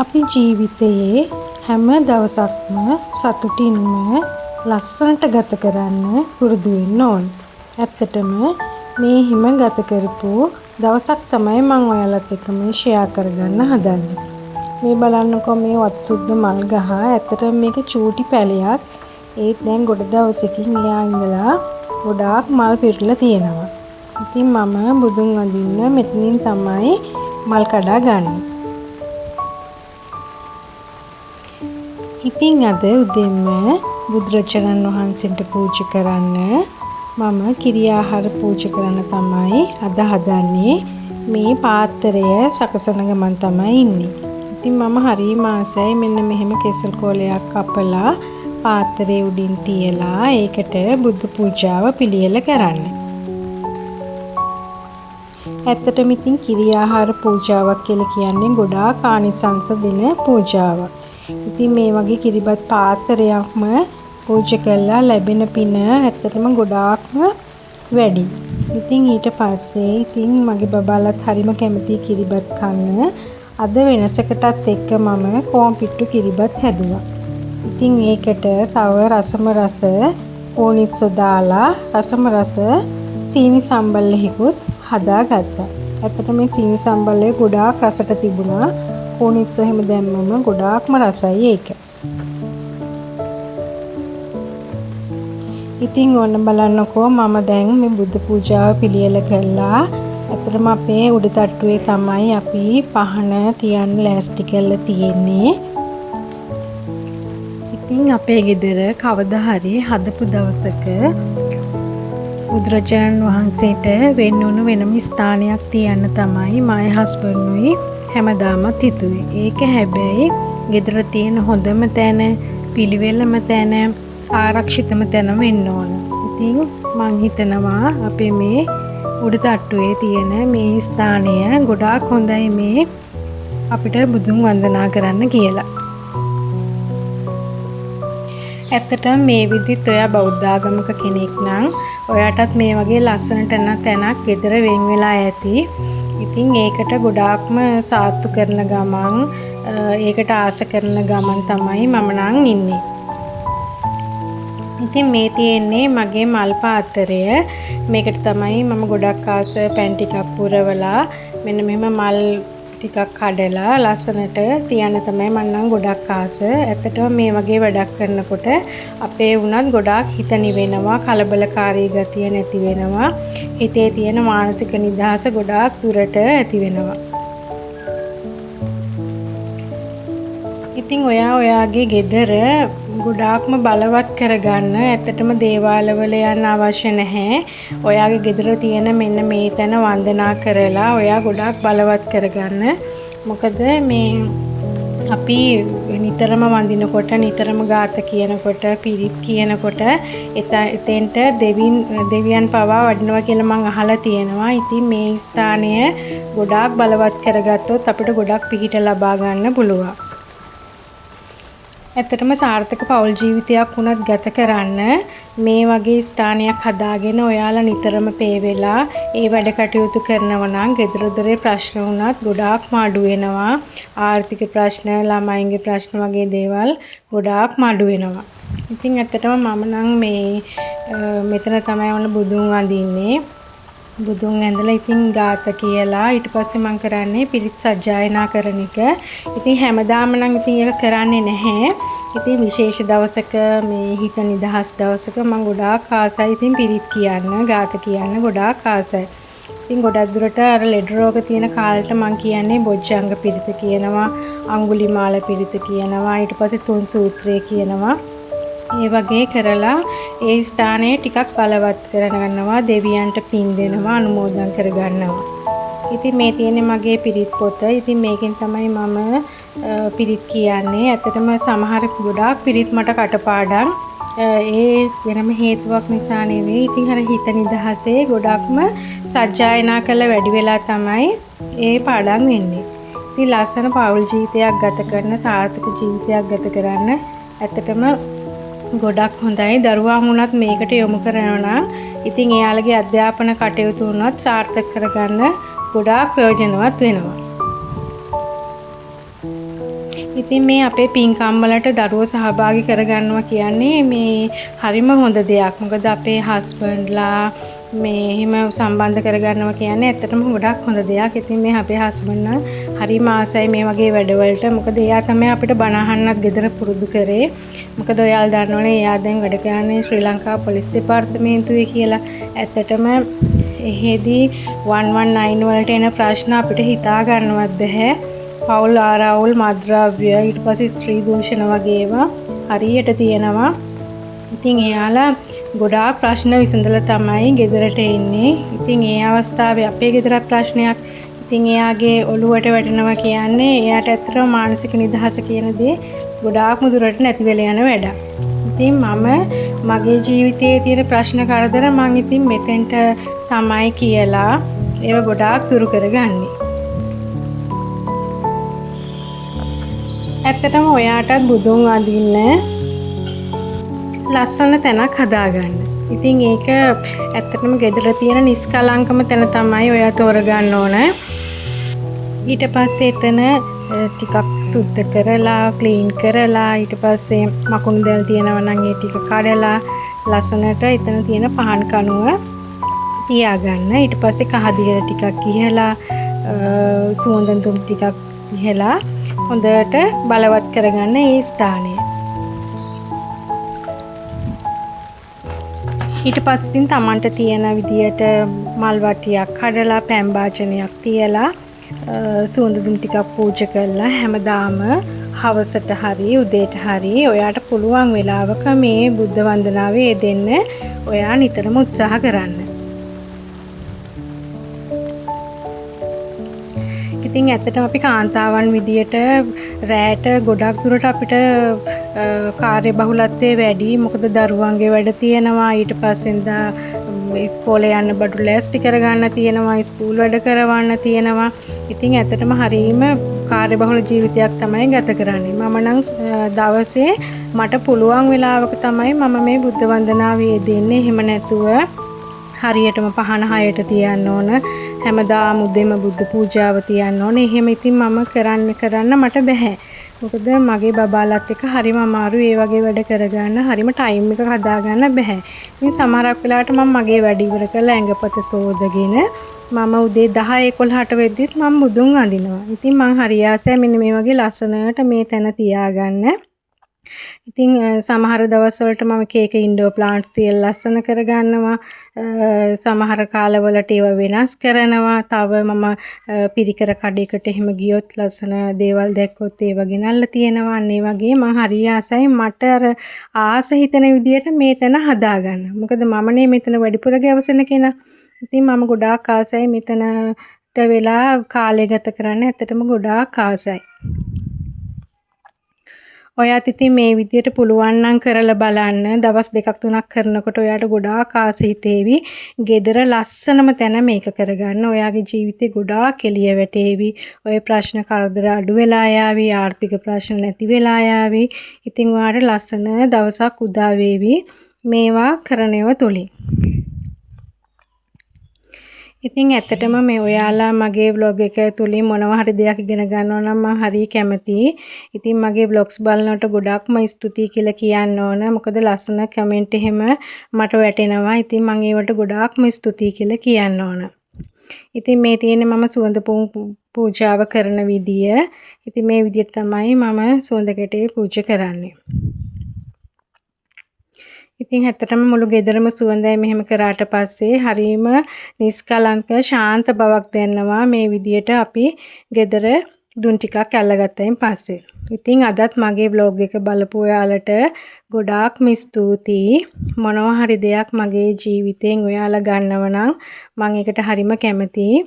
අපි ජීවිතයේ හැම දවසක්ම සතුටින්ම ලස්සනට ගත කරන්න පුරුදු වෙන්න ඕන. ඇත්තටම මේ හිම ගත කරපු දවසක් තමයි මම ඔයාලත් එක්ක මේ ෂෙයා කරගන්න හදන්නේ. මේ බලන්නකෝ මේ වත්සුද්ද මල් ගහ. ඇත්තටම මේක චූටි පැලයක්. ඒත් දැන් ගොඩ දවසකින් එයා ඉඳලා ගොඩාක් මල් පිරලා තියෙනවා. ඉතින් මම බුදුන් වඳින්න මෙතනින් තමයි මල් කඩා ගන්නේ. ඉතින් අද උදෙන්ම බුදුරජාණන් වහන්සේට පූජා කරන්න මම කිරි ආහාර පූජා කරන්න තමයි අද හදන්නේ. මේ පාත්‍රය සකසන ගමන් තමයි ඉන්නේ. ඉතින් මම හරිම ආසයි මෙන්න මෙහෙම කෙසල් කොලයක් කපලා පාත්‍රයේ උඩින් තියලා ඒකට බුදු පූජාව පිළියෙල කරන්න. ඇත්තටම ඉතින් කිරි ආහාර පූජාවක් කියලා කියන්නේ ගොඩාක් ආනිසංස දෙන පූජාවක්. ඉතින් මේ වගේ කිරිබත් පාත්‍රයක්ම පූජා කළා ලැබෙන පින ඇත්තටම ගොඩාක්ම වැඩි. ඉතින් ඊට පස්සේ ඉතින් මගේ බබාලත් හරිම කැමති කිරිබත් කන්න. අද වෙනසකටත් එක්ක මම කොම්පිට්ටු කිරිබත් හැදුවා. ඉතින් ඒකට තව රසම රස පොනිස්සෝ දාලා රසම රස සීනි සම්බල්ලෙහිකුත් හදාගත්තා. ඇත්තට මේ සීනි සම්බල්ලේ ගොඩාක් රසට තිබුණා. පොනිස්සෝ එහෙම දැම්මම ගොඩාක්ම රසයි ඒක. ඉතින් ඔන්න බලන්නකෝ මම දැන් මේ බුද්ධ පූජාව පිළියෙල කළා. ඇත්තටම අපේ උඩ තට්ටුවේ තමයි අපි පහන තියන්න ලෑස්ති කරලා තියෙන්නේ. ඉතින් අපේ ගෙදර කවදා හරි හදපු දවසක බුදුරජාණන් වහන්සේට වෙන්නුණු වෙනම ස්ථානයක් තියන්න තමයි my husbandුයි හැමදාමත් හිතුවේ. ඒක හැබැයි ගෙදර තියෙන හොඳම තැන, පිළිවෙලම තැන, ආරක්ෂිතම තැන වෙන්න ඕන. ඉතින් මං හිතනවා අපේ මේ උඩ තට්ටුවේ තියෙන මේ ස්ථානය ගොඩාක් හොඳයි මේ අපිට බුදුන් වන්දනා කරන්න කියලා. ඇත්තටම මේ විදිහට ඔයා බෞද්ධ ආගමක කෙනෙක් නම් ඔයාටත් මේ වගේ ලස්සනට තැනක් ගෙදර වෙන් වෙලා ඇති. ඉතින් ඒකට ගොඩාක්ම සාත්තු කරන ගමන් ඒකට ආස කරන ගමන් තමයි මම නම් ඉන්නේ. ඉතින් මේ තියෙන්නේ මගේ මල් පාත්‍රය. මේකට තමයි මම ගොඩක් ආස පැන් ටිකක් පුරවලා මෙන්න මෙහෙම මල් ටිකක් කඩලා ලස්සනට තියන්න තමයි මම නම් ගොඩක් ආස. ඇත්තටම මේ වගේ වැඩක් කරනකොට අපේ වුණත් ගොඩාක් හිත නිවෙනවා, කලබලකාරී ගතිය නැති වෙනවා. හිතේ තියෙන මානසික නිදහස ගොඩාක් දුරට ඇති වෙනවා. ඉතින් ඔයාගේ ගෙදර ගොඩාක්ම බලවත් කරගන්න ඇත්තටම දේවාලවල යන්න අවශ්‍ය නැහැ. ඔයාගේ ගෙදර තියෙන මෙන්න මේ තැන වන්දනා කරලා ඔයා ගොඩාක් බලවත් කරගන්න. මොකද මේ අපි නිතරම වඳිනකොට නිතරම ගාත කියනකොට පිරිත් කියනකොට එතෙන්ට දෙවියන් පවා වඩිනවා කියලා මම අහලා තියෙනවා. ඉතින් මේ ස්ථානය ගොඩාක් බලවත් කරගත්තොත් අපිට ගොඩක් පිහිට ලබා ගන්න පුළුවන්. ඇත්තටම සාර්ථක පෞල් ජීවිතයක් වුණත් ගත කරන්න මේ වගේ ස්ථානයක් හදාගෙන ඔයාලා නිතරම පේ වෙලා ඒ වැඩ කටයුතු කරනවා නම් ගෙදර දොරේ ප්‍රශ්න වුණත් ගොඩාක්ම අඩු වෙනවා. ආර්ථික ප්‍රශ්න, ළමයින්ගේ ප්‍රශ්න වගේ දේවල් ගොඩාක්ම අඩු වෙනවා. ඉතින් ඇත්තටම මම නම් මෙතන තමයි වුණ බුදුන් වඳින්නේ. බුදුන් ඇඳලා ඉතින් ගාත කියලා ඊට පස්සේ මම කරන්නේ පිරිත් සජ්ජායනා කරන එක. ඉතින් හැමදාම නම් ඉතින් ඒක කරන්නේ නැහැ. ඉතින් විශේෂ දවසක මේ හිත නිදහස් දවසක මම ගොඩාක් ආසයි ඉතින් පිරිත් කියන්න, ගාත කියන්න ගොඩාක් ආසයි. ඉතින් ගොඩක් දුරට අර ලෙඩ රෝග තියෙන කාලෙට මම කියන්නේ බොජ්ජංග පිරිත කියනවා, අඟුලිමාල පිරිත කියනවා, ඊට පස්සේ තුන් සූත්‍රය කියනවා. ඒ වගේ කරලා ඒ ස්ථානයේ ටිකක් බලවත් කරගන්නවා, දෙවියන්ට පින් දෙනවා, අනුමෝදන් කරගන්නවා. ඉතින් මේ තියෙන්නේ මගේ පිරිත් පොත. ඉතින් මේකෙන් තමයි මම පිරිත් කියන්නේ. ඇත්තටම සමහර ගොඩාක් පිරිත් මට කටපාඩම්. ඒ වෙනම හේතුවක් නිසා නෙවෙයි. ඉතින් අර හිත නිදහසේ ගොඩක්ම සජ්ජායනා කළ වැඩි වෙලා තමයි ඒ පාඩම් වෙන්නේ. ඉතින් ලස්සන පෞල් ජීවිතයක් ගත කරන, සාර්ථක ජීවිතයක් ගත කරන්න ඇත්තටම ගොඩක් හොඳයි. දරුවා වුණත් මේකට යොමු කරනවා නම් ඉතින් එයාලගේ අධ්‍යාපන කටයුතු වුණත් සාර්ථක කරගන්න ගොඩාක් ප්‍රයෝජනවත් වෙනවා. ඉතින් මේ අපේ පින්කම් වලට දරුවෝ සහභාගී කරගන්නවා කියන්නේ මේ හරිම හොඳ දෙයක්. මොකද අපේ හස්බන්ඩ්ලා මේ එහෙම සම්බන්ධ කරගන්නවා කියන්නේ ඇත්තටම ගොඩක් හොඳ දෙයක්. ඉතින් මේ අපේ හස්බන්ඩ් හරිම ආසයි මේ වගේ වැඩවලට. මොකද එයා තමයි අපිට බණ අහන්නත් ගෙදර පුරුදු කරේ. මොකද ඔයාලා දන්නවනේ එයා දැන් වැඩ කරන්නේ ශ්‍රී ලංකා පොලිස් දෙපාර්තමේන්තුවේ කියලා. ඇත්තටම එහෙදී 119 වලට එන ප්‍රශ්න අපිට හිතා ගන්නවත් බැහැ. පවුල් ආරවුල් මද්ද්‍රව්‍ය ඊට පස්සේ ස්ත්‍රී දූෂණ වගේ ඒවා හරියට තියෙනවා. ඉතින් එයාලා ගොඩාක් ප්‍රශ්න විසඳලා තමයි ගෙදරට එන්නේ. ඉතින් ඒ අවස්ථාවේ අපේ ගෙදරත් ප්‍රශ්නයක්. ඉතින් එයාගේ ඔළුවට වැටෙනවා කියන්නේ එයාට ඇත්තටම මානසික නිදහස කියන දේ ගොඩාක්ම දුරට නැති වෙලා යන වැඩක්. ඉතින් මම මගේ ජීවිතයේ තියෙන ප්‍රශ්න කරදර මං ඉතින් මෙතෙන්ට තමයි කියලා ඒව ගොඩාක් දුරු කරගන්නේ. ඇත්තටම ඔයාටත් බුදුන් වඳින්න ලස්සන තැනක් හදාගන්න. ඉතින් ඒක ඇත්තටම ගෙදර තියෙන නිස්කලංකම තැන තමයි ඔයා තෝරගන්න ඕන. ඊට පස්සේ එතන ටිකක් සුද්ධ කරලා ක්ලීන් කරලා ඊට පස්සේ මකුණු දැල් තියෙනවා නම් ඒ ටික කඩලා ලස්සනට එතන තියෙන පහන් කණුව තියාගන්න. ඊට පස්සේ කහදියර ටිකක් ඉහලා සුවඳ තුම් ටිකක් ඉහලා හොඳට බලවත් කරගන්න මේ ස්ථානය. ඊට පස්සේ ඉතින් Tamanට තියෙන විදියට මල් වටියක් කඩලා පැන් භාජනයක් තියලා සුවඳ දුම් ටිකක් පූජා කරලා හැමදාම හවසට හරි උදේට හරි ඔයාට පුළුවන් වෙලාවක මේ බුද්ධ වන්දනාවේ යෙදෙන්න ඔයා නිතරම උත්සාහ කරන්න. ඉතින් ඇත්තටම අපි කාන්තාවන් විදියට රැට ගොඩක් දුරට අපිට කාර්යබහුලත්වයේ වැඩි. මොකද දරුවන්ගේ වැඩ තියෙනවා. ඊට පස්සෙන්දා ඉස්කෝලේ යන්න බඩු ලෑස්ති කරගන්න තියෙනවා. ස්කූල් වැඩ කරවන්න තියෙනවා. ඉතින් ඇත්තටම හරීම කාර්යබහුල ජීවිතයක් තමයි ගත කරන්නේ. මම නම් දවසේ මට පුළුවන් වෙලාවක තමයි මම මේ බුද්ධ වන්දනාවේ යෙදෙන්නේ. එහෙම නැතුව හරියටම පහන 6ට තියන්න ඕන. හැමදාම උදේම බුද්ධ පූජාව තියන්න ඕනේ. එහෙම ඉතින් මම කරන්න මට බෑ. මොකද මගේ බබාලත් එක්ක හරිම අමාරුයි ඒ වගේ වැඩ කරගන්න. හරිම ටයිම් එක හදාගන්න බෑ. ඉතින් සමහරක් වෙලාවට මම මගේ වැඩ ඉවර කරලා ඇඟපත සෝදගෙන මම උදේ 10 11ට වෙද්දිත් මම බුදුන් වඳිනවා. ඉතින් මං හරි ආසයි මෙන්න මේ වගේ ලස්සනට මේ තැන තියාගන්න. ඉතින් සමහර දවස්වලට මම කේක ඉන්ඩෝර් ප්ලාන්ට්ස් තියලා ලස්සන කරගන්නවා. සමහර කාලවලට ඒවා වෙනස් කරනවා. තව මම පිරිකර කඩේකට එහෙම ගියොත් ලස්සන දේවල් දැක්කොත් ඒවා ගෙනල්ලා තියෙනවා. අන්න ඒ වගේ මම හරි ආසයි මට අර ආස හිතෙන විදියට මේ තැන හදාගන්න. මොකද මමනේ මෙතන වැඩිපුර ගැවසෙන කෙනා. ඉතින් මම ගොඩාක් ආසයි මෙතනට වෙලා කාලය ගත කරන්න. ඇත්තටම ගොඩාක් ආසයි. ඔයාත් ඉතින් මේ විදියට පුළුවන් නම් කරලා බලන්න. දවස් 2ක් 3ක් කරනකොට ඔයාට ගොඩාක් ආස හිතේවි. gedara ලස්සනම තැන මේක කරගන්න. ඔයාගේ ජීවිතේ ගොඩාක් එළිය වැටේවි. ඔය ප්‍රශ්න කරදර අඩු වෙලා යාවි. ආර්ථික ප්‍රශ්න නැති වෙලා යාවි. ඉතින් ඔයාට ලස්සන දවසක් උදා වේවි මේවා කරනව තුලින්. ඉතින් ඇත්තටම මේ ඔයාලා මගේ vlog එක තුලින් මොනවා හරි දෙයක් ඉගෙන ගන්නවා නම් මම හරි කැමතියි. ඉතින් මගේ vlogs බලනකොට ගොඩක්ම ස්තුතියි කියලා කියන්න ඕන. මොකද ලස්සන කමෙන්ට් එහෙම මට වැටෙනවා. ඉතින් මම ඒවට ගොඩාක්ම ස්තුතියි කියලා කියන්න ඕන. ඉතින් මේ තියෙන්නේ මම සුවඳ පූජාව කරන විදිය. ඉතින් මේ විදියට තමයි මම සුවඳ කැටේ පූජා කරන්නේ. ඉතින් ඇත්තටම මුළු ගෙදරම සුවඳයි මෙහෙම කරාට පස්සේ හරීම නිස්කලංක ශාන්ත බවක් දැනෙනවා මේ විදියට අපි ගෙදර දුන් ටිකක් අල්ලගත්තයින් පස්සේ. ඉතින් අදත් මගේ vlog එක බලපු ඔයාලට ගොඩාක්ම ස්තුතියි. මොනවා හරි දෙයක් මගේ ජීවිතෙන් ඔයාලා ගන්නව නම් මම ඒකට හරිම කැමතියි.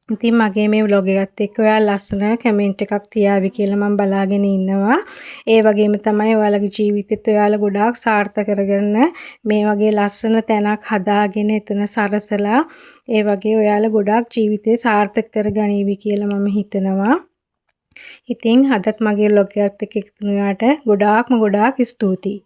ඉතින් මගේ මේ vlog එකත් එක්ක ඔයාලා ලස්සන කමෙන්ට් එකක් තියාවි කියලා මම බලාගෙන ඉන්නවා. ඒ වගේම තමයි ඔයාලගේ ජීවිතෙත් ඔයාලා ගොඩාක් සාර්ථක කරගෙන මේ වගේ ලස්සන තැනක් හදාගෙන එතන සරසලා ඒ වගේ ඔයාලා ගොඩාක් ජීවිතේ සාර්ථක කරගනීවි කියලා මම හිතනවා. ඉතින් අදත් මගේ vlog එකත් එක්ක එකතු වුණාට ගොඩාක් ස්තුතියි.